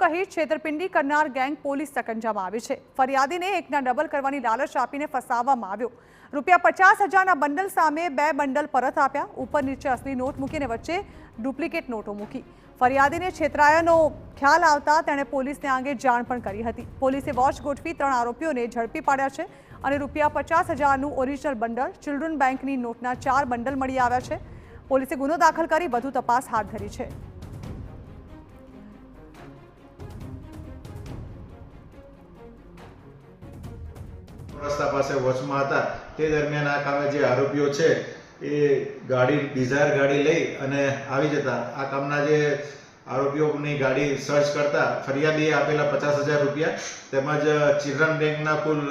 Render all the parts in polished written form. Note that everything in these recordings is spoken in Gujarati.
કહી છેતરપિંડી કરનાર ગેંગ પોલીસ સકંજામાં આવી છે। ફરિયાદીને એકના ડબલ કરવાની લાલચ આપીને ફસાવવામાં આવ્યો। ₹50,000ના બંડલ સામે 2 બંડલ પરત આપ્યા। ઉપર નીચે અસલી નોટ મૂકીને વચ્ચે ડુપ્લિકેટ નોટો મૂકી। ફરિયાદીને છેતરાયાનો ખ્યાલ આવતા તેણે પોલીસને આ અંગે જાણ પણ કરી હતી। પોલીસે વોચ ગોઠવી 3 આરોપીઓને ઝડપી પાડ્યા છે અને ₹50,000નું ઓરિજિનલ બંડલ, ચિલ્ડ્રન બેંકની નોટના 4 બંડલ મળી આવ્યા છે। પોલીસે ગુનો દાખલ કરી વધુ તપાસ હાથ ધરી છે। રસ્તા પાસે વોચમાં હતા તે દરમિયાન આ કામે જે આરોપીઓ છે એ ગાડી ડિઝાયર ગાડી લઈ અને આવી જતા આ કામના જે આરોપીઓની ગાડી સર્ચ કરતા ફરિયાદીએ આપેલા ₹50,000 તેમજ ચિલ્ડ્રન બેંકના કુલ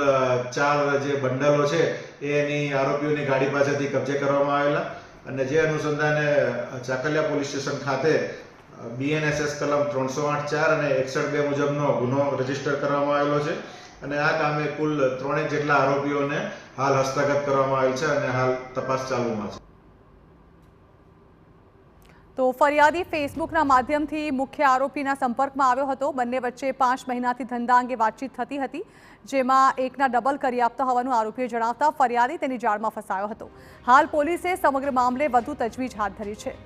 4 જે બંડલો છે એની આરોપીઓની ગાડી પાસેથી કબજે કરવામાં આવેલા અને જે અનુસંધાને ચાકલિયા પોલીસ સ્ટેશન ખાતે BNSS કલમ 308(4) અને 61(2) મુજબનો ગુનો રજીસ્ટર કરવામાં આવેલો છે અને આ કામે કુલ 3 જેટલા આરોપીઓને હાલ હસ્તગત કરવામાં આવેલ છે અને હાલ તપાસ ચાલુમાં છે। તો ફરિયાદી ફેસબુકના માધ્યમથી મુખ્ય આરોપીના સંપર્કમાં આવ્યો હતો। બંને વચ્ચે 5 મહિનાથી ધંધા અંગે વાતચીત થતી હતી, જેમાં એકના ડબલ કરી આપતા હોવાનું આરોપીએ જણાવતા ફરિયાદી તેની જાળમાં ફસાયો હતો। હાલ પોલીસે સમગ્ર મામલે વધુ તજવીજ હાથ ધરી છે।